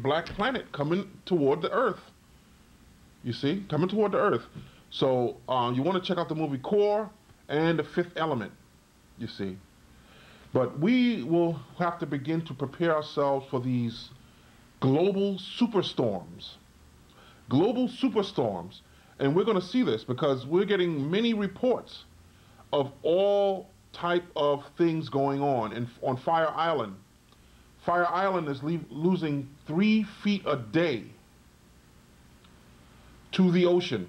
black planet coming toward the Earth. You see, coming toward the Earth. So you want to check out the movie Core and The Fifth Element. You see, but we will have to begin to prepare ourselves for these global superstorms. Global superstorms, and we're going to see this because we're getting many reports of all type of things going on Fire Island. Fire Island is losing 3 feet a day to the ocean.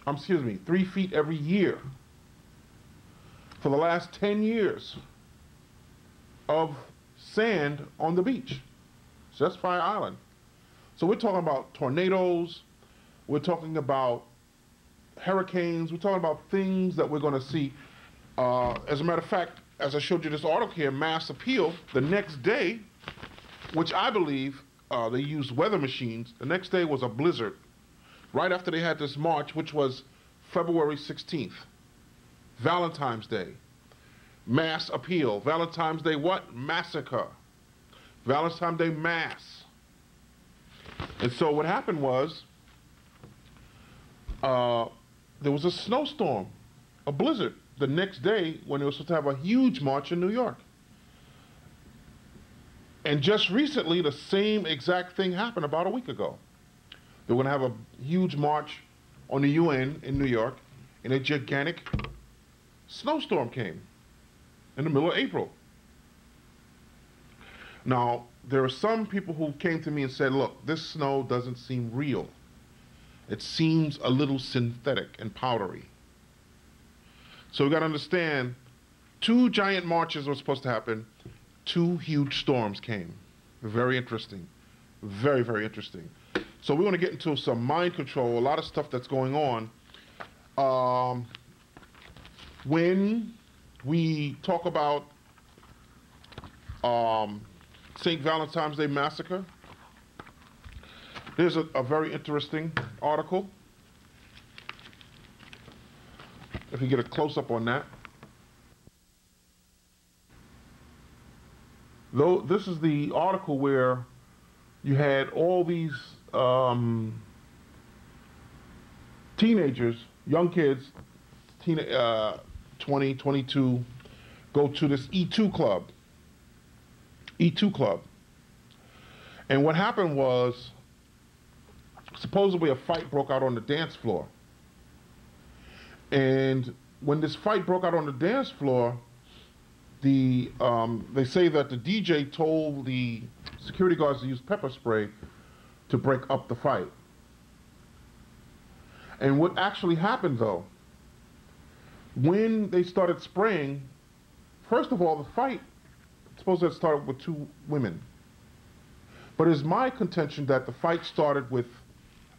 Excuse me, 3 feet every year for the last 10 years of sand on the beach. So that's Fire Island. So we're talking about tornadoes, we're talking about hurricanes, we're talking about things that we're going to see. As a matter of fact, as I showed you this article here, Mass Appeal, the next day, which I believe they used weather machines, the next day was a blizzard. Right after they had this march, which was February 16th, Valentine's Day. Mass Appeal. Valentine's Day what? Massacre. Valentine's Day Mass. And so what happened was there was a snowstorm, a blizzard, the next day when they were supposed to have a huge march in New York. And just recently, the same exact thing happened about a week ago. They were going to have a huge march on the UN in New York, and a gigantic snowstorm came in the middle of April. Now, there are some people who came to me and said, look, this snow doesn't seem real. It seems a little synthetic and powdery. So we got to understand, 2 giant marches were supposed to happen, 2 huge storms came. Very interesting. Very, very interesting. So we want to get into some mind control, a lot of stuff that's going on. When we talk about St. Valentine's Day Massacre, there's a very interesting article. If you get a close-up on that. Though this is the article where you had all these teenagers, young kids, 20, 22, go to this E2 club. E2 club. And what happened was, supposedly a fight broke out on the dance floor. And when this fight broke out on the dance floor, they say that the DJ told the security guards to use pepper spray to break up the fight. And what actually happened, though, when they started spraying, first of all, the fight supposed to have started with 2 women. But it's my contention that the fight started with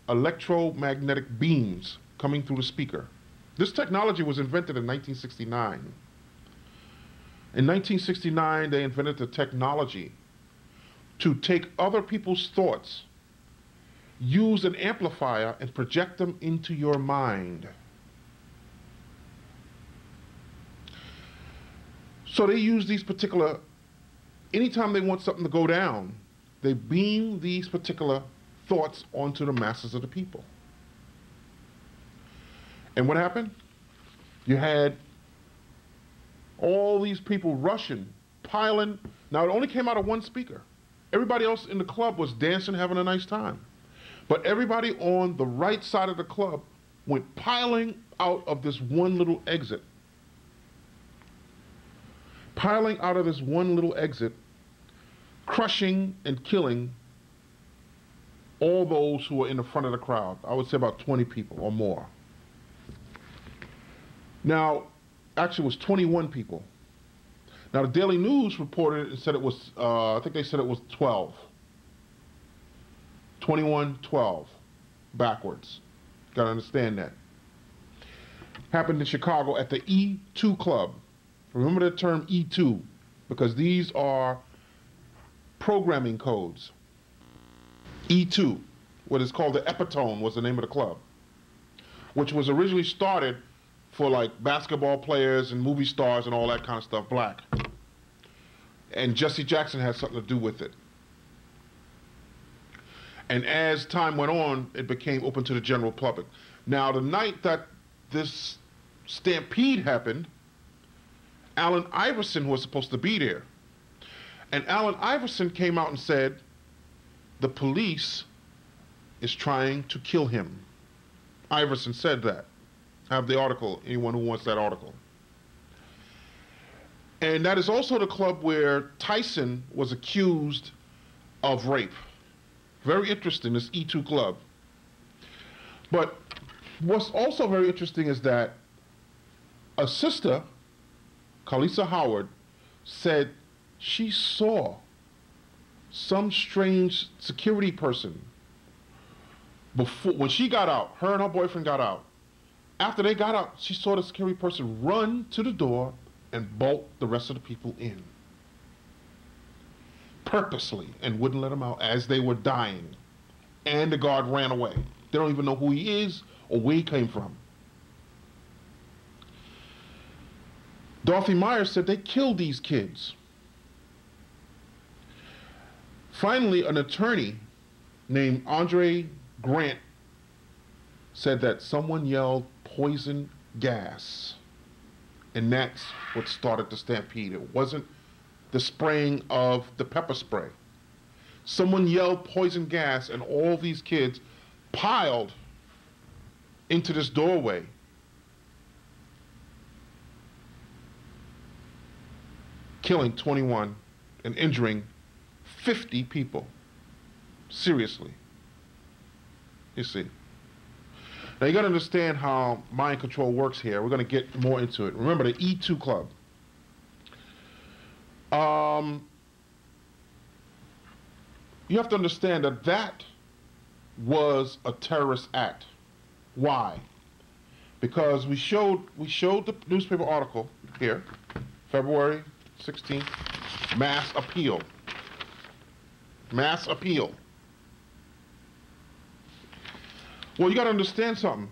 electromagnetic beams coming through the speaker. This technology was invented in 1969. In 1969, they invented the technology to take other people's thoughts, use an amplifier, and project them into your mind. So they use these particular, anytime they want something to go down, they beam these particular thoughts onto the masses of the people. And what happened? You had all these people rushing, piling. Now, it only came out of 1 speaker. Everybody else in the club was dancing, having a nice time. But everybody on the right side of the club went piling out of this one little exit. Piling out of this one little exit, crushing and killing all those who were in the front of the crowd. I would say about 20 people or more. Now, actually it was 21 people. Now the Daily News reported and said it was, I think they said it was 12. 21, 12, backwards. Gotta understand that. Happened in Chicago at the E2 Club. Remember the term E2, because these are programming codes. E2, what is called the Epitone was the name of the club, which was originally started for like basketball players and movie stars and all that kind of stuff, black. And Jesse Jackson had something to do with it. And as time went on, it became open to the general public. Now, the night that this stampede happened, Allen Iverson was supposed to be there. And Allen Iverson came out and said, the police is trying to kill him. Iverson said that. I have the article, anyone who wants that article. And that is also the club where Tyson was accused of rape. Very interesting, this E2 club. But what's also very interesting is that a sister, Kalisa Howard, said she saw some strange security person before, when she got out, her and her boyfriend got out. After they got out, she saw the security person run to the door and bolt the rest of the people in. Purposely, and wouldn't let them out as they were dying. And the guard ran away. They don't even know who he is or where he came from. Dorothy Myers said they killed these kids. Finally, an attorney named Andre Grant said that someone yelled poison gas. And that's what started the stampede. It wasn't the spraying of the pepper spray. Someone yelled poison gas and all these kids piled into this doorway. Killing 21 and injuring 50 people. Seriously. You see. Now you gotta understand how mind control works here. We're gonna get more into it. Remember the E2 club. You have to understand that that was a terrorist act. Why? Because we showed the newspaper article here, February 16th, mass appeal. Mass appeal. Well, you got to understand something.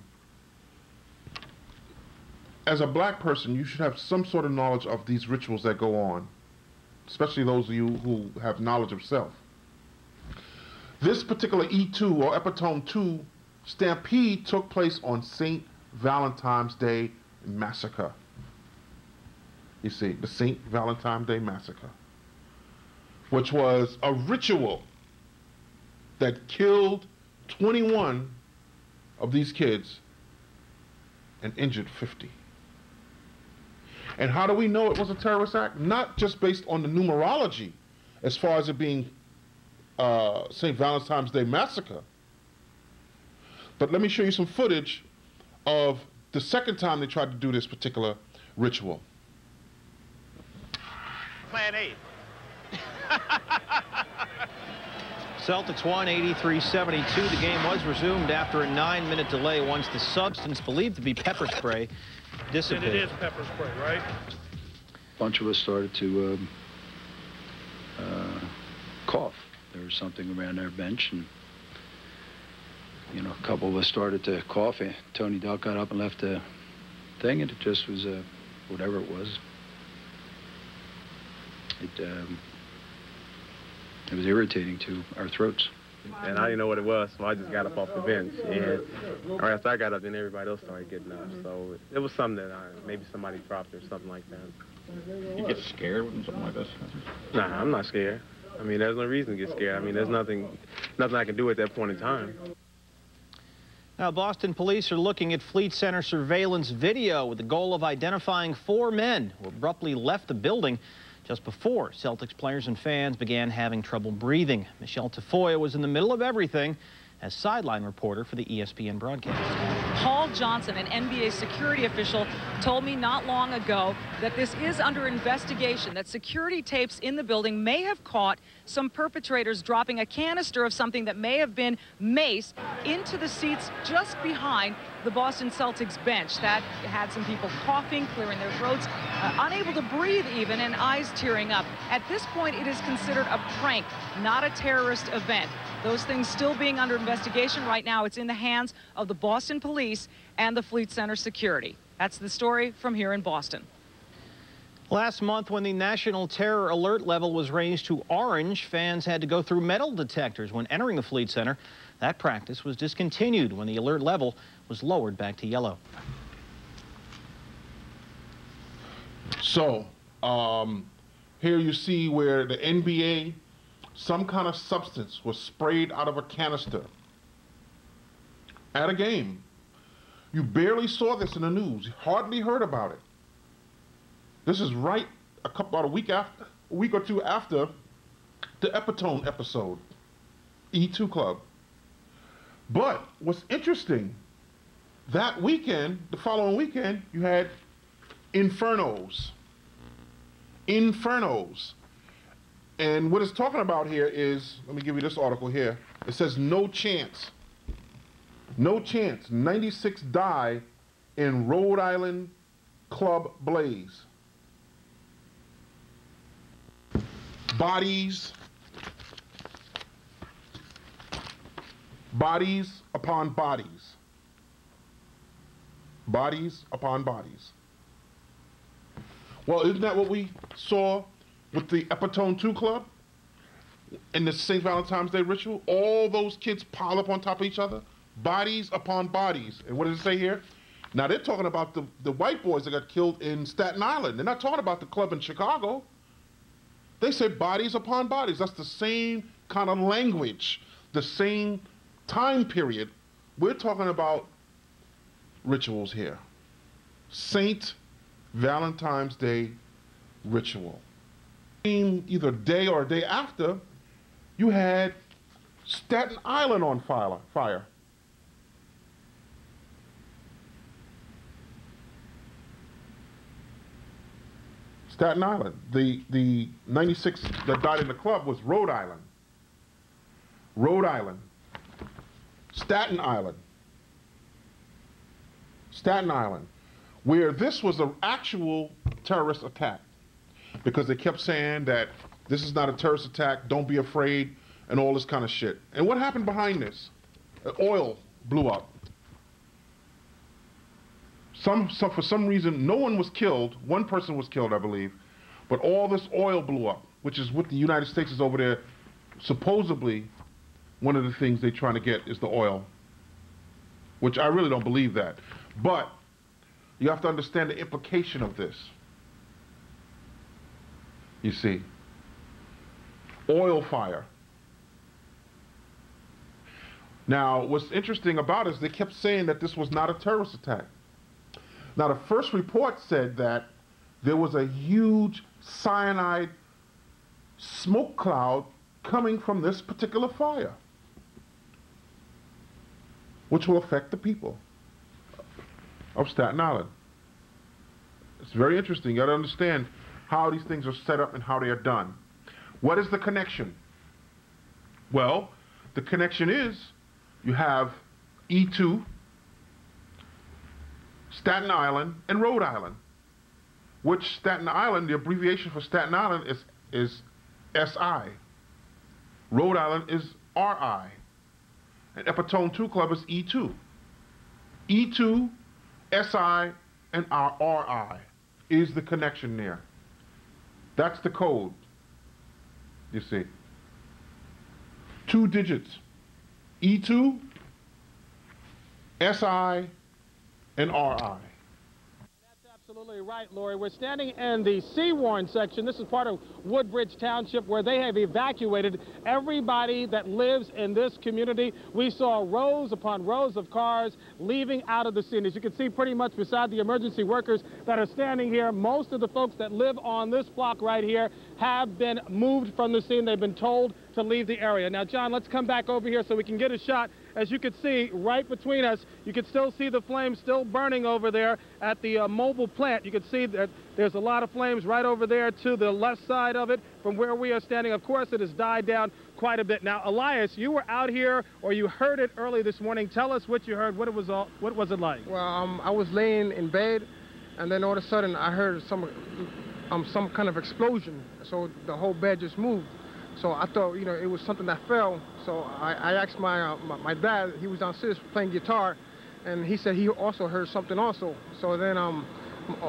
As a black person, you should have some sort of knowledge of these rituals that go on, especially those of you who have knowledge of self. This particular E2 or Epitome 2 stampede took place on St. Valentine's Day Massacre. You see, the St. Valentine's Day Massacre, which was a ritual that killed 21 of these kids and injured 50. And how do we know it was a terrorist act? Not just based on the numerology, as far as it being St. Valentine's Day Massacre. But let me show you some footage of the second time they tried to do this particular ritual. Plan A. Celtics won 83-72. The game was resumed after a 9-minute delay once the substance believed to be pepper spray dissipated. And it is pepper spray, right? A bunch of us started to cough. There was something around our bench, and you know, a couple of us started to cough. And Tony Delk got up and left the thing, and it just was whatever it was. It was irritating to our throats. And I didn't know what it was, so I just got up off the bench. And right after I got up, then everybody else started getting up. So it was something that maybe somebody dropped or something like that. You get scared when something like this? Nah, I'm not scared. I mean, there's no reason to get scared. I mean, there's nothing I can do at that point in time. Now, Boston police are looking at Fleet Center surveillance video with the goal of identifying 4 men who abruptly left the building just before Celtics players and fans began having trouble breathing. Michelle Tafoya was in the middle of everything as sideline reporter for the ESPN broadcast. Paul Johnson, an NBA security official, told me not long ago that this is under investigation, that security tapes in the building may have caught some perpetrators dropping a canister of something that may have been mace into the seats just behind the Boston Celtics bench. That had some people coughing, clearing their throats, unable to breathe even, and eyes tearing up. At this point, it is considered a prank, not a terrorist event. Those things still being under investigation. Right now, it's in the hands of the Boston police and the Fleet Center security. That's the story from here in Boston. Last month, when the national terror alert level was raised to orange, fans had to go through metal detectors when entering the Fleet Center. That practice was discontinued when the alert level was lowered back to yellow. So, here you see where the NBA, some kind of substance was sprayed out of a canister at a game. You barely saw this in the news, hardly heard about it. This is right about a week or two after the Epitone episode, E2 Club. But what's interesting, that weekend, the following weekend, you had Infernos. Infernos. And what it's talking about here is, let me give you this article here. It says no chance. No chance. 96 die in Rhode Island club blaze. Bodies upon bodies. Bodies upon bodies. Well, isn't that what we saw with the Epitone 2 Club in the St. Valentine's Day ritual? All those kids pile up on top of each other, bodies upon bodies. And what does it say here? Now, they're talking about the white boys that got killed in Staten Island. They're not talking about the club in Chicago. They said bodies upon bodies. That's the same kind of language, the same time period. We're talking about rituals here. St. Valentine's Day ritual. Either day or a day after, you had Staten Island on fire. Staten Island. The 96 that died in the club was Rhode Island. Rhode Island. Staten Island. Staten Island. Where this was an actual terrorist attack. Because they kept saying that this is not a terrorist attack, don't be afraid, and all this kind of shit. And what happened behind this? Oil blew up. For some reason, no one was killed. One person was killed, I believe. But all this oil blew up, which is what the United States is over there. Supposedly, one of the things they're trying to get is the oil. Which I really don't believe that. But you have to understand the implication of this. You see. Oil fire. Now, what's interesting about it is they kept saying that this was not a terrorist attack. Now, the first report said that there was a huge cyanide smoke cloud coming from this particular fire, which will affect the people of Staten Island. It's very interesting. You got to understand how these things are set up and how they are done. What is the connection? Well, the connection is you have E2, Staten Island, and Rhode Island, which Staten Island, the abbreviation for Staten Island is SI. Rhode Island is RI. And Epitone 2 Club is E2. E2, SI, and RI is the connection there. That's the code, you see. 2 digits. E2, SI, and RI. That's absolutely right, Lori. We're standing in the Seawarren section. This is part of Woodbridge Township where they have evacuated everybody that lives in this community. We saw rows upon rows of cars leaving out of the scene. As you can see pretty much beside the emergency workers that are standing here, most of the folks that live on this block right here have been moved from the scene. They've been told to leave the area. Now, John, let's come back over here so we can get a shot. As you can see, right between us, you can still see the flames still burning over there at the mobile plant. You can see that there's a lot of flames right over there to the left side of it from where we are standing. Of course, it has died down quite a bit. Now, Elias, you were out here, or you heard it early this morning. Tell us what you heard. What was it like? Well, I was laying in bed, and then all of a sudden I heard some kind of explosion. So the whole bed just moved. So I thought, you know, it was something that fell. So I asked my dad. He was downstairs playing guitar, and he said he also heard something also. So then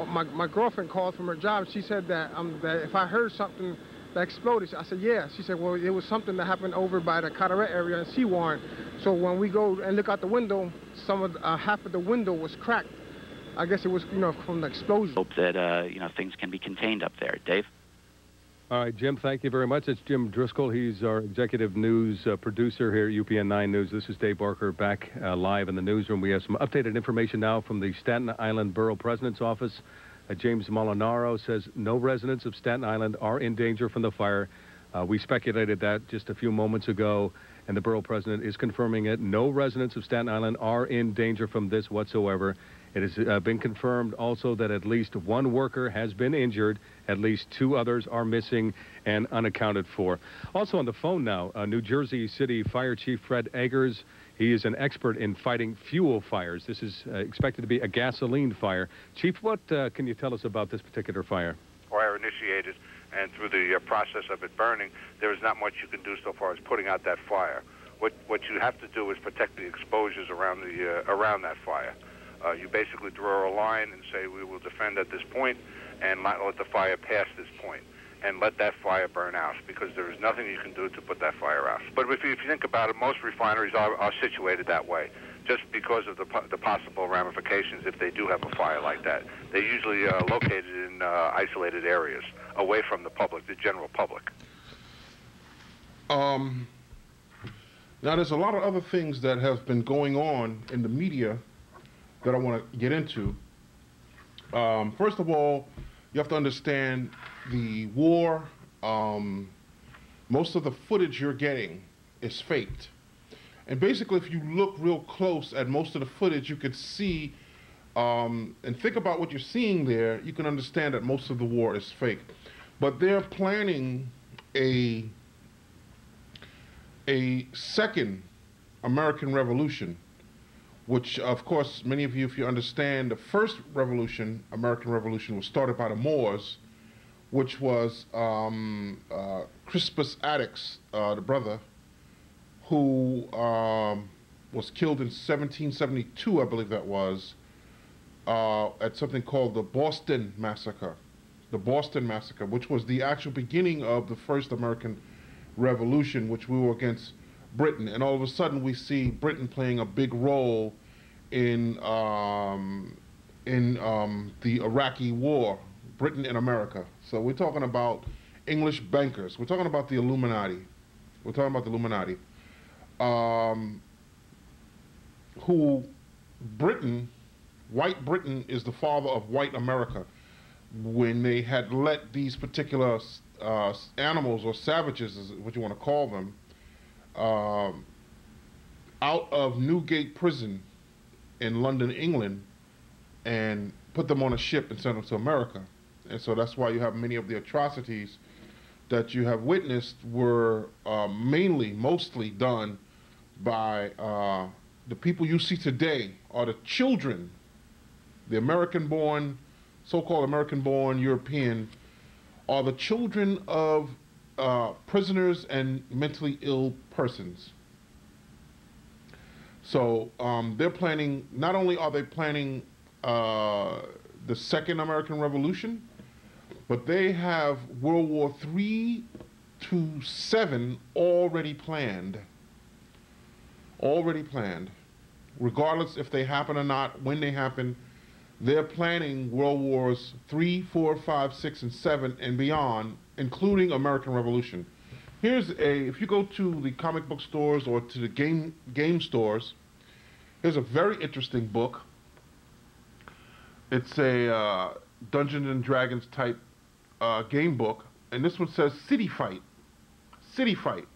my girlfriend called from her job. She said that that if I heard something that exploded, I said, yeah. She said, well, it was something that happened over by the Carteret area in Seawarren. So when we go and look out the window, half of the window was cracked. I guess it was, from the explosion. Hope that, things can be contained up there. Dave? All right, Jim, thank you very much. It's Jim Driscoll. He's our executive news producer here at UPN 9 News. This is Dave Barker back live in the newsroom. We have some updated information now from the Staten Island Borough President's Office. James Molinaro says no residents of Staten Island are in danger from the fire. We speculated that just a few moments ago, and the borough president is confirming it. No residents of Staten Island are in danger from this whatsoever. It has been confirmed also that at least one worker has been injured. At least 2 others are missing and unaccounted for. Also on the phone now, New Jersey City Fire Chief Fred Eggers. He is an expert in fighting fuel fires. This is expected to be a gasoline fire. Chief, what can you tell us about this particular fire? Fire initiated, and through the process of it burning, there is not much you can do so far as putting out that fire. What you have to do is protect the exposures around that fire. You basically draw a line and say we will defend at this point and not let the fire pass this point and let that fire burn out, because there is nothing you can do to put that fire out. But if you think about it, most refineries are situated that way, just because of the possible ramifications if they do have a fire like that. They're usually located in isolated areas, away from the public, the general public. Now, there's a lot of other things that have been going on in the media that I want to get into. First of all, you have to understand the war. Most of the footage you're getting is faked. And basically, if you look real close at most of the footage, you could see and think about what you're seeing there, you can understand that most of the war is fake. But they're planning a second American Revolution, which, of course, many of you, if you understand, the first revolution, American Revolution, was started by the Moors, which was Crispus Attucks, the brother, who was killed in 1772, I believe that was, at something called the Boston Massacre. The Boston Massacre, which was the actual beginning of the first American Revolution, which we were against Britain. And all of a sudden we see Britain playing a big role in the Iraqi war, Britain and America. So we're talking about English bankers. We're talking about the Illuminati. We're talking about the Illuminati. Who Britain, white Britain is the father of white America. When they had let these particular animals or savages, is what you want to call them, out of Newgate Prison in London, England, and put them on a ship and sent them to America. And so that's why you have many of the atrocities that you have witnessed were mostly done by the people you see today are the children, the American-born, so-called American-born European, are the children of prisoners and mentally ill persons. So they're planning, not only are they planning the second American Revolution, but they have World War III to VII already planned. Already planned. Regardless if they happen or not, when they happen, they're planning World Wars III, IV, V, VI, and VII and beyond, including American Revolution. Here's if you go to the comic book stores or to the game stores, here's a very interesting book. It's a Dungeons and Dragons type game book, and this one says City Fight. City Fight.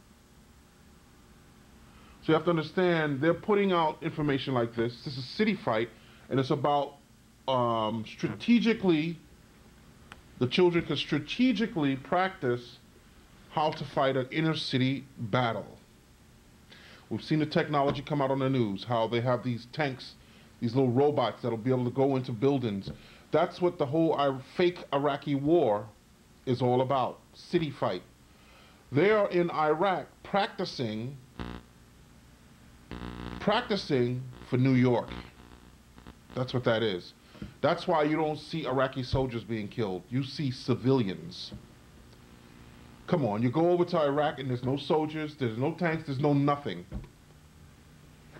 So you have to understand, they're putting out information like this. This is City Fight, and it's about strategically, the children can strategically practice how to fight an inner city battle. We've seen the technology come out on the news, how they have these tanks, these little robots that'll be able to go into buildings. That's what the whole fake Iraqi war is all about, City Fight. They are in Iraq practicing for New York. That's what that is. That's why you don't see Iraqi soldiers being killed. You see civilians. Come on, you go over to Iraq and there's no soldiers, there's no tanks, there's no nothing.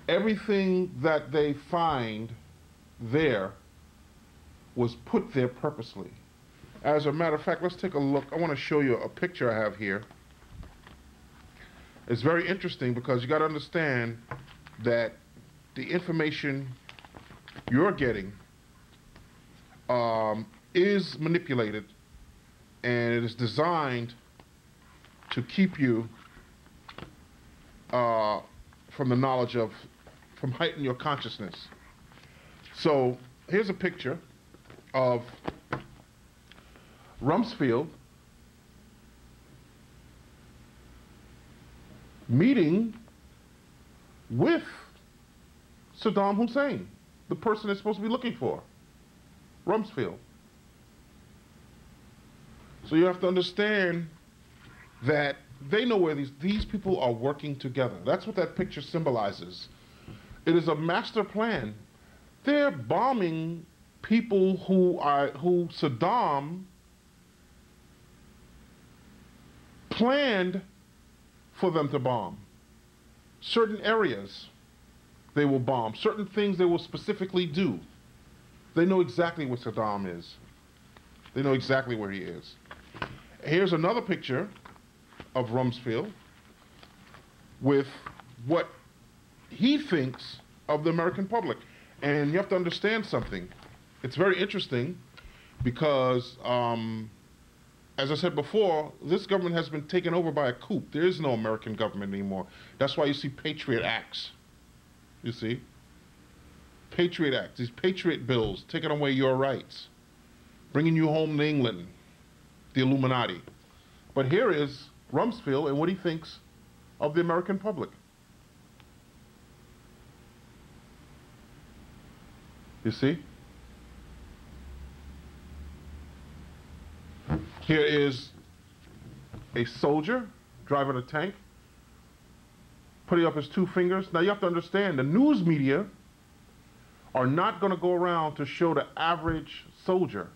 Everything that they find there was put there purposely. As a matter of fact, let's take a look. I want to show you a picture I have here. It's very interesting because you got to understand that the information you're getting is manipulated, and it is designed to keep you from the knowledge of, from heighten your consciousness. So here's a picture of Rumsfeld meeting with Saddam Hussein, the person they're supposed to be looking for, Rumsfeld. So you have to understand that they know where these people are working together. That's what that picture symbolizes. It is a master plan. They're bombing people who Saddam planned for them to bomb. Certain areas they will bomb. Certain things they will specifically do. They know exactly where Saddam is. They know exactly where he is. Here's another picture of Rumsfeld with what he thinks of the American public. And you have to understand something. It's very interesting because, as I said before, this government has been taken over by a coup. There is no American government anymore. That's why you see Patriot Acts. You see? Patriot Acts, these Patriot bills, taking away your rights, bringing you home to England, the Illuminati. But here is Rumsfeld and what he thinks of the American public. You see? Here is a soldier driving a tank, putting up his two fingers. Now you have to understand, the news media are not going to go around to show the average soldier.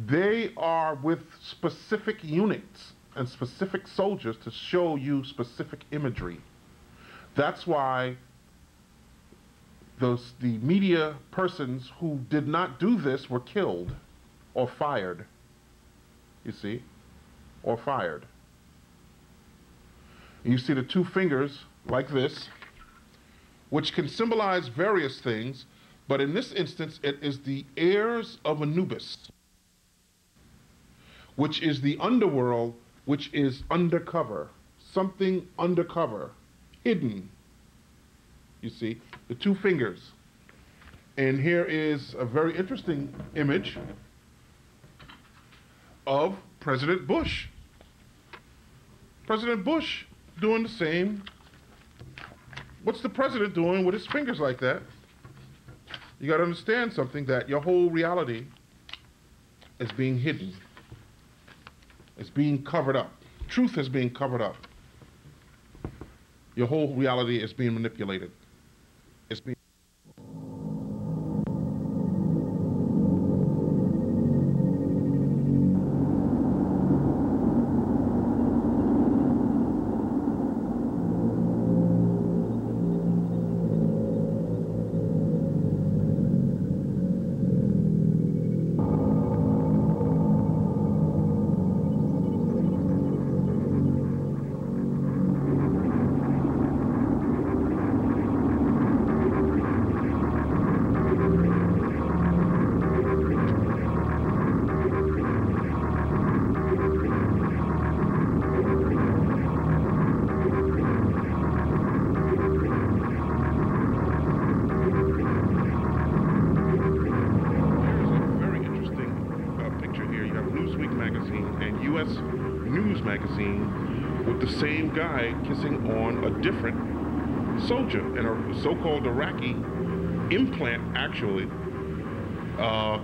They are with specific units and specific soldiers to show you specific imagery. That's why the media persons who did not do this were killed or fired. You see? Or fired. And you see the two fingers like this, which can symbolize various things, but in this instance, it is the heirs of Anubis, which is the underworld, which is undercover, something undercover, hidden. You see, the two fingers. And here is a very interesting image of President Bush. President Bush doing the same. What's the president doing with his fingers like that? You got to understand something, that your whole reality is being hidden. It's being covered up. Truth is being covered up. Your whole reality is being manipulated. It's being guy kissing on a different soldier, and a so-called Iraqi implant actually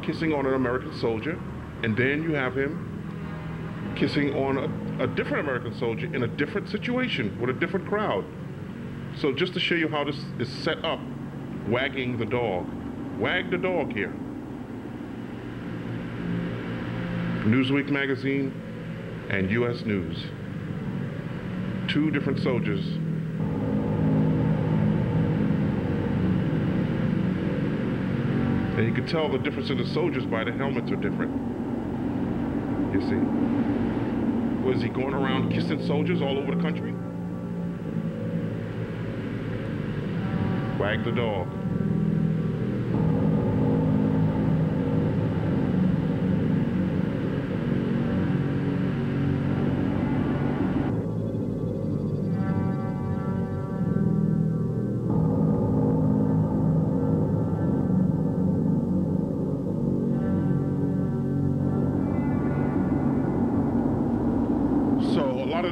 kissing on an American soldier, and then you have him kissing on a different American soldier in a different situation with a different crowd. So just to show you how this is set up, wagging the dog. Wag the dog here. Newsweek magazine, and U.S. News. 2 different soldiers. And you can tell the difference in the soldiers by the helmets are different. You see? Was he going around kissing soldiers all over the country? Wag the dog.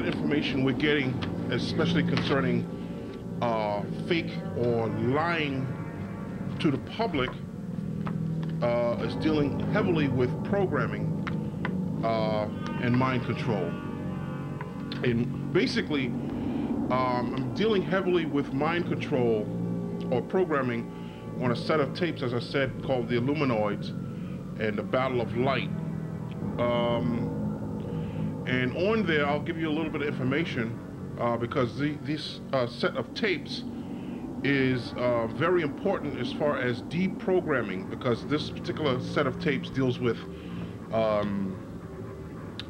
Information we're getting, especially concerning fake or lying to the public, is dealing heavily with programming and mind control. And basically, I'm dealing heavily with mind control or programming on a set of tapes, as I said, called the Illuminoids and the Battle of Light. And on there, I'll give you a little bit of information because this set of tapes is very important as far as deprogramming, because this particular set of tapes deals with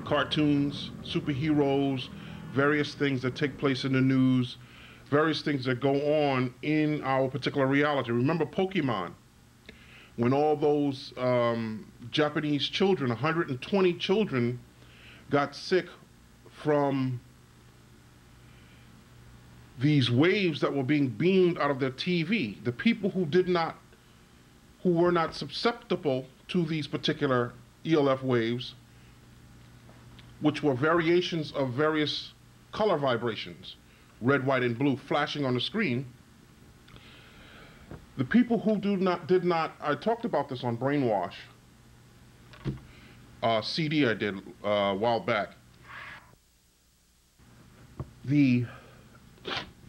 cartoons, superheroes, various things that take place in the news, various things that go on in our particular reality. Remember Pokemon? When all those Japanese children, 120 children, got sick from these waves that were being beamed out of their TV. The people who were not susceptible to these particular ELF waves, which were variations of various color vibrations, red, white, and blue, flashing on the screen. The people who did not, I talked about this on Brainwash, CD I did a while back. The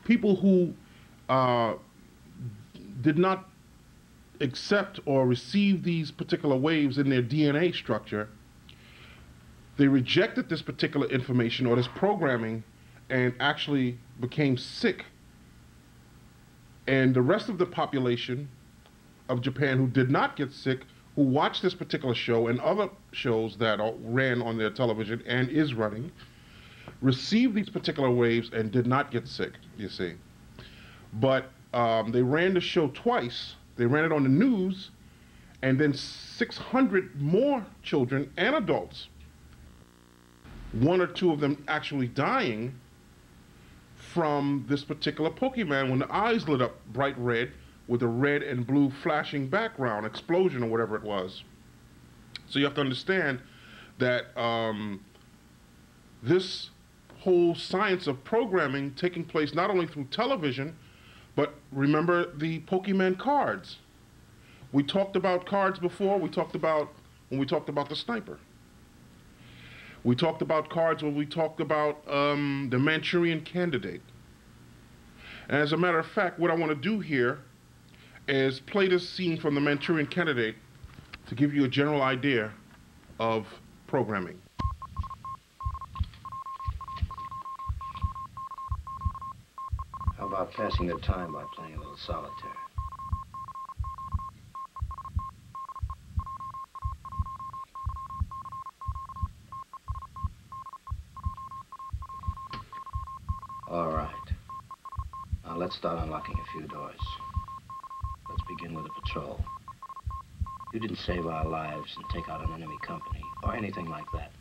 people who did not accept or receive these particular waves in their DNA structure, they rejected this particular information or this programming and actually became sick. And the rest of the population of Japan who did not get sick, who watched this particular show and other shows that ran on their television and is running, received these particular waves and did not get sick, you see. But they ran the show twice. They ran it on the news, and then 600 more children and adults, 1 or 2 of them actually dying from this particular Pokemon when the eyes lit up bright red with a red and blue flashing background, explosion or whatever it was. So you have to understand that this whole science of programming taking place not only through television, but remember the Pokemon cards. We talked about cards before. When we talked about the sniper. We talked about cards when we talked about the Manchurian Candidate. And as a matter of fact, what I want to do here is play this scene from the Manchurian Candidate to give you a general idea of programming. How about passing the time by playing a little solitaire? All right. Now let's start unlocking a few doors. Let's begin with a patrol. You didn't save our lives and take out an enemy company or anything like that,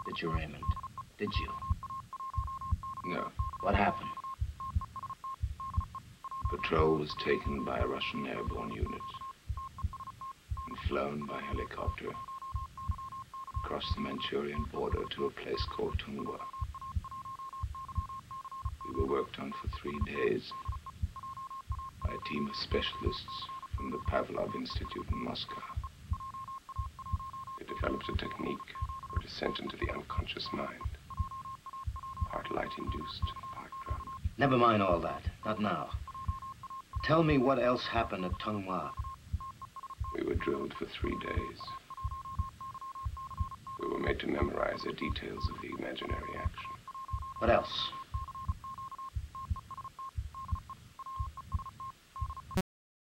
did you, Raymond? Did you? No. What happened? Patrol was taken by a Russian airborne unit and flown by helicopter across the Manchurian border to a place called Tungwa. We were worked on for 3 days by a team of specialists from the Pavlov Institute in Moscow. They developed a technique for descent into the unconscious mind, part light-induced, part drug. Never mind all that. Not now. Tell me what else happened at Tungwa. We were drilled for 3 days. We were made to memorize the details of the imaginary action. What else?